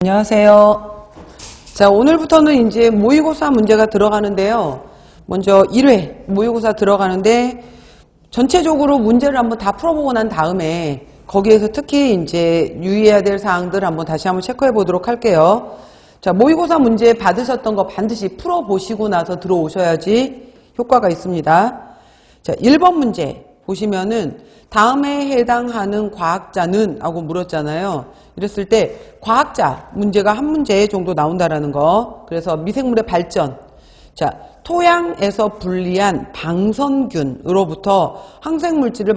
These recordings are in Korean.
안녕하세요. 자, 오늘부터는 이제 모의고사 문제가 들어가는데요. 먼저 1회 모의고사 들어가는데 전체적으로 문제를 한번 다 풀어보고 난 다음에 거기에서 특히 이제 유의해야 될 사항들 한번 다시 한번 체크해 보도록 할게요. 자, 모의고사 문제 받으셨던 거 반드시 풀어보시고 나서 들어오셔야지 효과가 있습니다. 자, 1번 문제 보시면은 다음에 해당하는 과학자는 하고 물었잖아요. 이랬을 때 과학자 문제가 한 문제 정도 나온다라는 거. 그래서 미생물의 발전. 자, 토양에서 분리한 방선균으로부터 항생물질을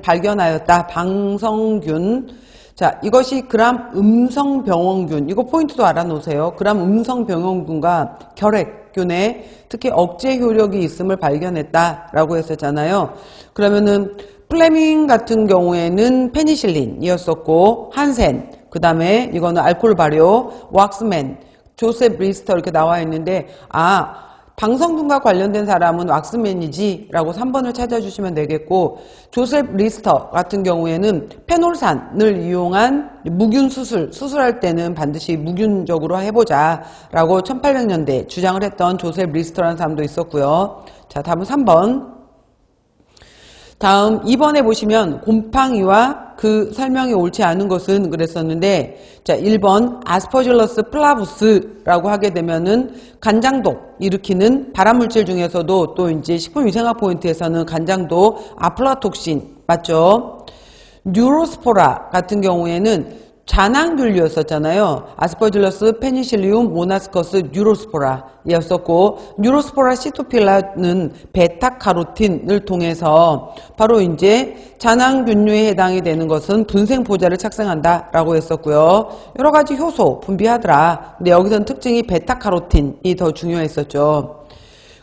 발견하였다. 방성균. 자, 이것이 그람 음성병원균. 이거 포인트도 알아놓으세요. 그람 음성병원균과 결핵균에 특히 억제 효력이 있음을 발견했다라고 했었잖아요. 그러면은 플레밍 같은 경우에는 페니실린이었었고, 한센, 그 다음에 이거는 알코올 발효, 왁스맨, 조셉 리스터 이렇게 나와 있는데, 방성균과 관련된 사람은 왁스맨이지 라고 3번을 찾아주시면 되겠고, 조셉 리스터 같은 경우에는 페놀산을 이용한 무균 수술할 때는 반드시 무균적으로 해보자 라고 1800년대 주장을 했던 조셉 리스터라는 사람도 있었고요. 자, 다음은 3번. 다음 2번에 보시면 곰팡이와 그 설명이 옳지 않은 것은 그랬었는데, 자, 1번 아스퍼질러스 플라부스라고 하게 되면은 간장독 일으키는 발암물질 중에서도 또 이제 식품위생학 포인트에서는 간장독 아플라톡신 맞죠? 뉴로스포라 같은 경우에는 잔항균류였었잖아요. 아스퍼질러스 페니실리움 모나스커스 뉴로스포라였었고, 뉴로스포라 시토필라는 베타카로틴을 통해서 바로 이제 잔항균류에 해당이 되는 것은 분생포자를 착생한다라고 했었고요. 여러 가지 효소 분비하더라. 근데 여기서는 특징이 베타카로틴이 더 중요했었죠.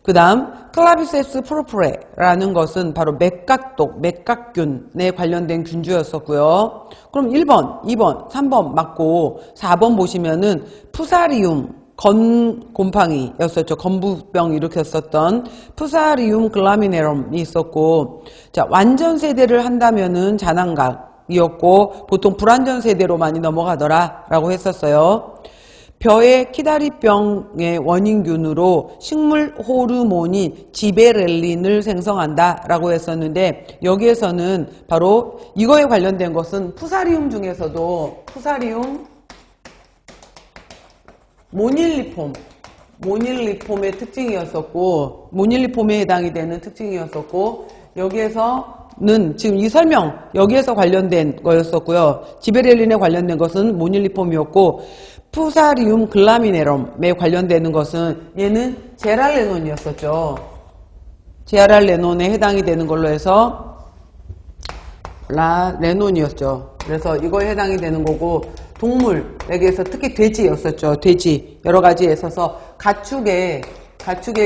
그 다음 클라비셉스 프로프레라는 것은 바로 맥각독, 맥각균에 관련된 균주였었고요. 그럼 1번, 2번, 3번 맞고 4번 보시면은 푸사리움 곰팡이였었죠. 건부병 일으켰었던 푸사리움 글라미네럼이 있었고, 자, 완전 세대를 한다면은 잔항각이었고 보통 불완전 세대로 많이 넘어가더라 라고 했었어요. 벼의 키다리병의 원인균으로 식물 호르몬인 지베렐린을 생성한다 라고 했었는데, 여기에서는 바로 이거에 관련된 것은 푸사리움 중에서도 푸사리움 모닐리폼의 특징이었었고, 모닐리폼에 해당이 되는 특징이었었고, 여기에서는 지금 이 설명 여기에서 관련된 거였었고요. 지베렐린에 관련된 것은 모닐리폼이었고, 푸사리움 글라미네럼에 관련되는 것은 얘는 제랄레논이었었죠. 제랄레논에 해당이 되는 걸로 해서 레논이었죠. 그래서 이거에 해당이 되는 거고, 동물에게서 특히 돼지였었죠. 돼지 여러 가지에 있어서 가축에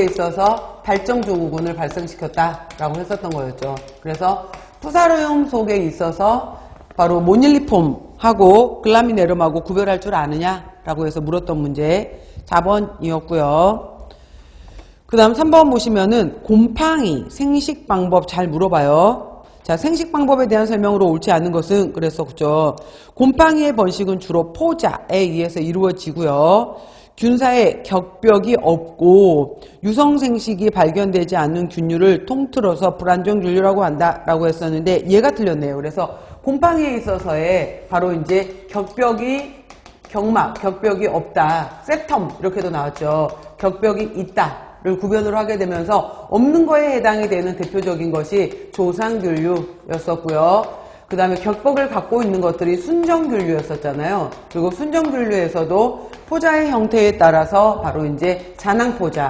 있어서 발정증후군을 발생시켰다라고 했었던 거였죠. 그래서 푸사리움 속에 있어서 바로 모닐리폼하고 글라미네름하고 구별할 줄 아느냐라고 해서 물었던 문제 4번이었고요. 그 다음 3번 보시면은 곰팡이 생식 방법 잘 물어봐요. 자, 생식 방법에 대한 생명으로 옳지 않은 것은 그랬었죠. 곰팡이의 번식은 주로 포자에 의해서 이루어지고요. 균사의 격벽이 없고 유성생식이 발견되지 않는 균류를 통틀어서 불안정균류라고 한다라고 했었는데 얘가 틀렸네요. 그래서 곰팡이에 있어서의 바로 이제 격벽이 없다. 세텀 이렇게도 나왔죠. 격벽이 있다를 구별을 하게 되면서 없는 거에 해당이 되는 대표적인 것이 조상균류였었고요. 그 다음에 격벽을 갖고 있는 것들이 순정균류였었잖아요. 그리고 순정균류에서도 포자의 형태에 따라서 바로 이제 잔항포자,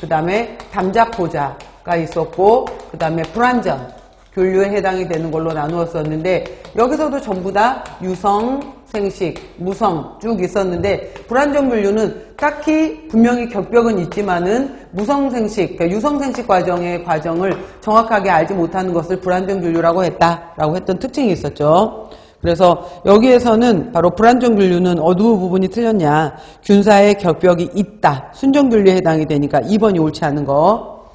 그 다음에 담작포자가 있었고, 그 다음에 불완전 균류에 해당이 되는 걸로 나누었었는데, 여기서도 전부 다 유성, 생식, 무성 쭉 있었는데, 불완전 균류는 딱히 분명히 격벽은 있지만은 무성생식, 그러니까 유성생식 과정을 정확하게 알지 못하는 것을 불완전 균류라고 했다라고 했던 특징이 있었죠. 그래서 여기에서는 바로 불완전 균류는 어느 부분이 틀렸냐, 균사의 격벽이 있다, 순정 균류에 해당이 되니까 2번이 옳지 않은 거.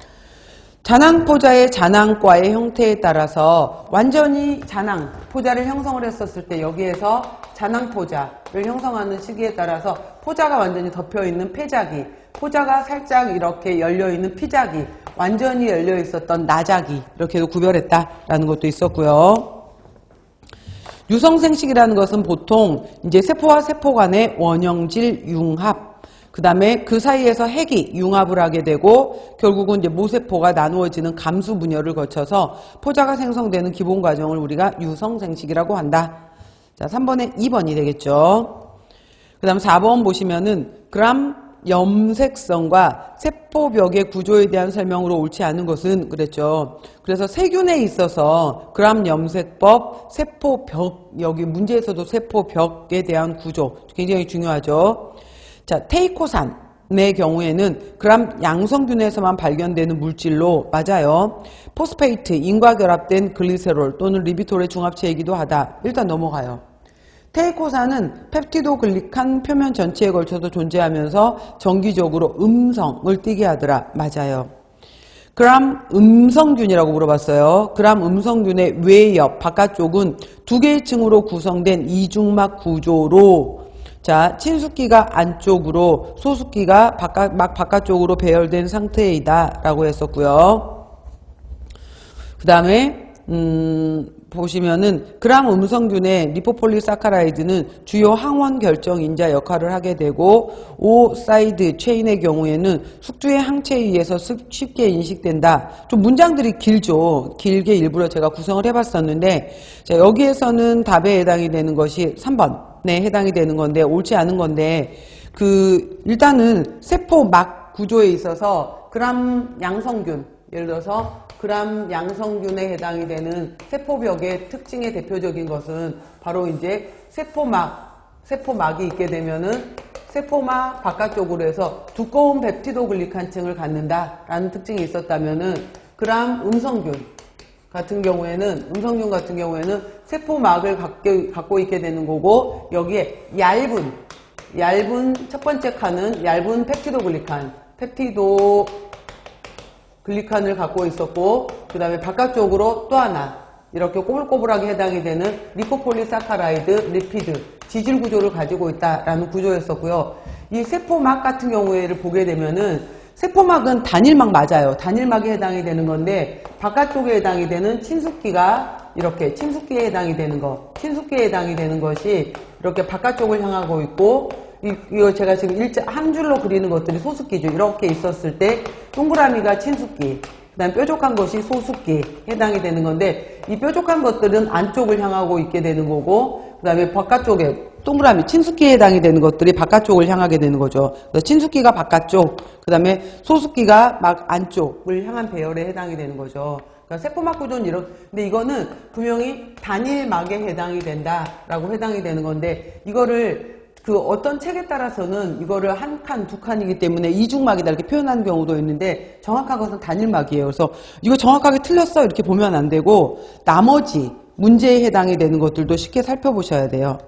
잔항포자의 잔항과의 형태에 따라서 완전히 잔항, 포자를 형성을 했었을 때 여기에서 잔항포자를 형성하는 시기에 따라서 포자가 완전히 덮여있는 폐자기, 포자가 살짝 이렇게 열려있는 피자기, 완전히 열려있었던 나자기, 이렇게도 구별했다라는 것도 있었고요. 유성생식이라는 것은 보통 이제 세포와 세포 간의 원형질 융합, 그 다음에 그 사이에서 핵이 융합을 하게 되고 결국은 이제 모세포가 나누어지는 감수 분열을 거쳐서 포자가 생성되는 기본 과정을 우리가 유성생식이라고 한다. 자, 3번에 2번이 되겠죠. 그 다음 4번 보시면은 그람 염색성과 세포벽의 구조에 대한 설명으로 옳지 않은 것은 그랬죠. 그래서 세균에 있어서 그람 염색법, 세포벽, 여기 문제에서도 세포벽에 대한 구조 굉장히 중요하죠. 자, 테이코산의 경우에는 그람 양성균에서만 발견되는 물질로 맞아요. 포스페이트, 인과 결합된 글리세롤 또는 리비톨의 중합체이기도 하다. 일단 넘어가요. 테이코산은 펩티도글리칸 표면 전체에 걸쳐서 존재하면서 정기적으로 음성을 띠게 하더라. 맞아요. 그람 음성균이라고 물어봤어요. 그람 음성균의 외옆, 바깥쪽은 두 개의 층으로 구성된 이중막 구조로 자, 친숙기가 안쪽으로 소숙기가 바깥쪽으로 배열된 상태이다 라고 했었고요. 그 다음에 보시면은 그람 음성균의 리포폴리사카라이드는 주요 항원 결정 인자 역할을 하게 되고 O 사이드 체인의 경우에는 숙주의 항체에 의해서 쉽게 인식된다. 좀 문장들이 길죠. 길게 일부러 제가 구성을 해봤었는데 자, 여기에서는 답에 해당이 되는 것이 3번 네, 해당이 되는 건데 옳지 않은 건데 일단은 세포막 구조에 있어서 그람 양성균 예를 들어서 그람 양성균에 해당이 되는 세포벽의 특징의 대표적인 것은 바로 이제 세포막이 있게 되면은 세포막 바깥쪽으로 해서 두꺼운 펩티도글리칸층을 갖는다라는 특징이 있었다면은 그람 음성균 같은 경우에는 세포막을 갖고 있게 되는 거고 여기에 얇은 첫 번째 칸은 얇은 펩티도글리칸을 갖고 있었고 그 다음에 바깥쪽으로 또 하나 이렇게 꼬불꼬불하게 해당이 되는 리포폴리사카라이드, 리피드, 지질 구조를 가지고 있다라는 구조였었고요. 이 세포막 같은 경우에를 보게 되면은 세포막은 단일막 맞아요. 단일막에 해당이 되는 건데 바깥쪽에 해당이 되는 친숙기가 이렇게 친숙기에 해당이 되는 것이 이렇게 바깥쪽을 향하고 있고 이거 제가 지금 한 줄로 그리는 것들이 소숙기죠. 이렇게 있었을 때 동그라미가 친숙기, 그 다음 뾰족한 것이 소숙기 해당이 되는 건데 이 뾰족한 것들은 안쪽을 향하고 있게 되는 거고 그 다음에 바깥쪽에 동그라미 친숙기에 해당이 되는 것들이 바깥쪽을 향하게 되는 거죠. 그래서 친숙기가 바깥쪽, 그 다음에 소숙기가 막 안쪽을 향한 배열에 해당이 되는 거죠. 그러니까 세포막 구조는 근데 이거는 분명히 단일막에 해당이 된다라고 해당이 되는 건데 이거를 어떤 책에 따라서는 이거를 한 칸, 두 칸이기 때문에 이중막이다 이렇게 표현하는 경우도 있는데 정확한 것은 단일막이에요. 그래서 이거 정확하게 틀렸어 이렇게 보면 안 되고 나머지 문제에 해당이 되는 것들도 쉽게 살펴보셔야 돼요.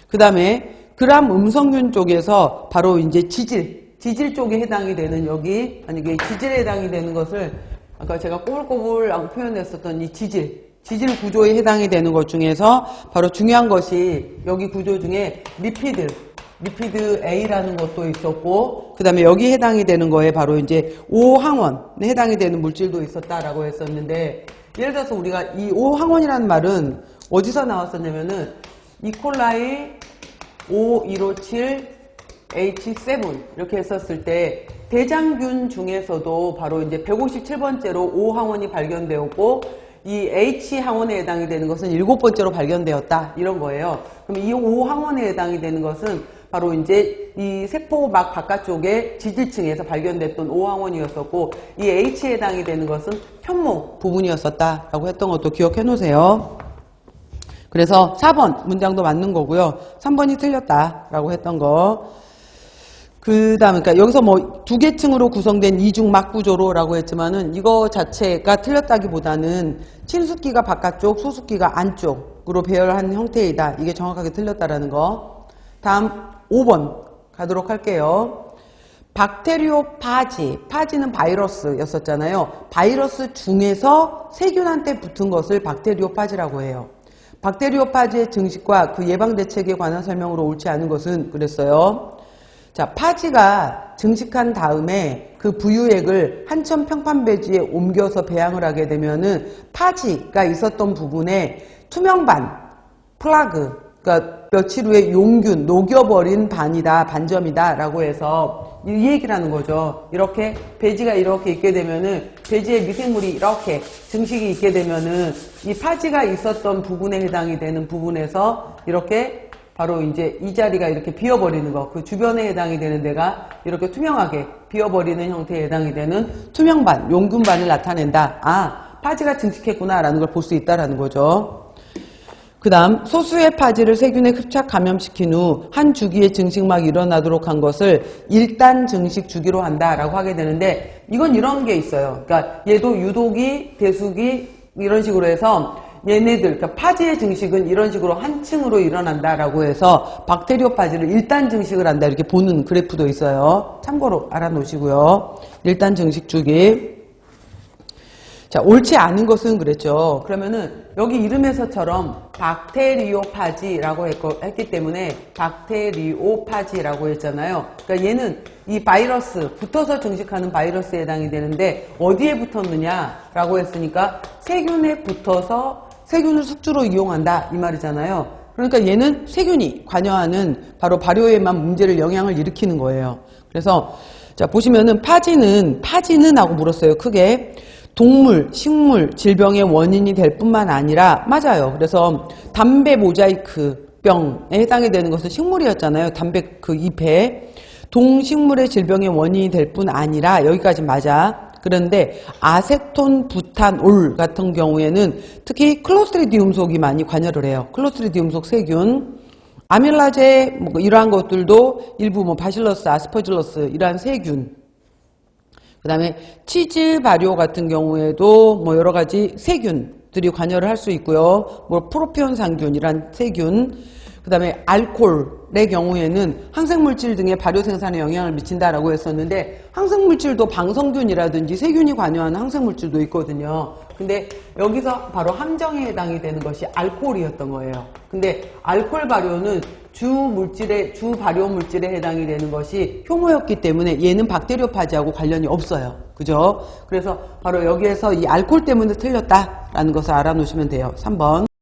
그 다음에 그람 음성균 쪽에서 바로 이제 지질 쪽에 해당이 되는 여기 만약에 지질에 해당이 되는 것을 아까 제가 꼬불꼬불하고 표현했었던 이 지질 구조에 해당이 되는 것 중에서 바로 중요한 것이 여기 구조 중에 리피드 A라는 것도 있었고 그 다음에 여기 해당이 되는 거에 바로 이제 O항원에 해당이 되는 물질도 있었다라고 했었는데 예를 들어서 우리가 이 O항원이라는 말은 어디서 나왔었냐면은 이콜라이 5157 H7 이렇게 했었을 때 대장균 중에서도 바로 이제 157번째로 O항원이 발견되었고 이 H항원에 해당이 되는 것은 7번째로 발견되었다 이런 거예요. 그럼 이 O항원에 해당이 되는 것은 바로 이제 이 세포막 바깥쪽에 지질층에서 발견됐던 O항원이었었고 이 H에 해당이 되는 것은 편모 부분이었었다라고 했던 것도 기억해 놓으세요. 그래서 4번 문장도 맞는 거고요. 3번이 틀렸다라고 했던 거. 그 다음에, 그러니까 여기서 뭐 두 개 층으로 구성된 이중막 구조로라고 했지만은 이거 자체가 틀렸다기보다는 친숙기가 바깥쪽, 소숙기가 안쪽으로 배열한 형태이다. 이게 정확하게 틀렸다라는 거. 다음 5번 가도록 할게요. 박테리오파지, 파지는 바이러스였었잖아요. 바이러스 중에서 세균한테 붙은 것을 박테리오파지라고 해요. 박테리오파지의 증식과 그 예방대책에 관한 설명으로 옳지 않은 것은 그랬어요. 자, 파지가 증식한 다음에 그 부유액을 한천 평판배지에 옮겨서 배양을 하게 되면은 파지가 있었던 부분에 투명반, 플라그, 그러니까 며칠 후에 용균, 녹여버린 반이다, 반점이다 라고 해서 이 얘기라는 거죠. 이렇게 배지가 이렇게 있게 되면은 배지에 미생물이 이렇게 증식이 있게 되면은 이 파지가 있었던 부분에 해당이 되는 부분에서 이렇게 바로 이제 이 자리가 이렇게 비어버리는 거, 그 주변에 해당이 되는 데가 이렇게 투명하게 비어버리는 형태에 해당이 되는 투명반, 용균반을 나타낸다. 아, 파지가 증식했구나 라는 걸 볼 수 있다라는 거죠. 그 다음 소수의 파지를 세균에 흡착 감염시킨 후 한 주기의 증식막 일어나도록 한 것을 1단 증식 주기로 한다라고 하게 되는데 이건 이런 게 있어요. 그러니까 얘도 유독이, 대수기 이런 식으로 해서 얘네들, 그러니까 파지의 증식은 이런 식으로 한 층으로 일어난다라고 해서 박테리오파지를 1단 증식을 한다 이렇게 보는 그래프도 있어요. 참고로 알아놓으시고요. 1단 증식 주기. 자, 옳지 않은 것은 그랬죠. 그러면은 여기 이름에서처럼 박테리오파지라고 했기 때문에 박테리오파지라고 했잖아요. 그러니까 얘는 이 바이러스, 붙어서 증식하는 바이러스에 해당이 되는데 어디에 붙었느냐라고 했으니까 세균에 붙어서 세균을 숙주로 이용한다 이 말이잖아요. 그러니까 얘는 세균이 관여하는 바로 발효에만 문제를 영향을 일으키는 거예요. 그래서 자 보시면은 파지는 하고 물었어요. 크게. 동물, 식물, 질병의 원인이 될 뿐만 아니라 맞아요. 그래서 담배 모자이크 병에 해당이 되는 것은 식물이었잖아요. 담배 그 잎에. 동식물의 질병의 원인이 될 뿐 아니라 여기까지 맞아. 그런데 아세톤 부탄올 같은 경우에는 특히 클로스트리디움 속이 많이 관여를 해요. 클로스트리디움 속 세균. 아밀라제 뭐 이러한 것들도 일부 뭐 바실러스, 아스퍼질러스 이러한 세균. 그 다음에 치즈 발효 같은 경우에도 뭐 여러 가지 세균들이 관여를 할 수 있고요. 뭐 프로피온 상균이란 세균. 그 다음에 알코올의 경우에는 항생물질 등의 발효 생산에 영향을 미친다라고 했었는데 항생물질도 방성균이라든지 세균이 관여하는 항생물질도 있거든요. 근데 여기서 바로 함정에 해당이 되는 것이 알코올이었던 거예요. 근데 알코올 발효는 주 발효 물질에 해당이 되는 것이 효모였기 때문에 얘는 박테리오파지하고 관련이 없어요. 그죠? 그래서 바로 여기에서 이 알코올 때문에 틀렸다라는 것을 알아놓으시면 돼요. 3번.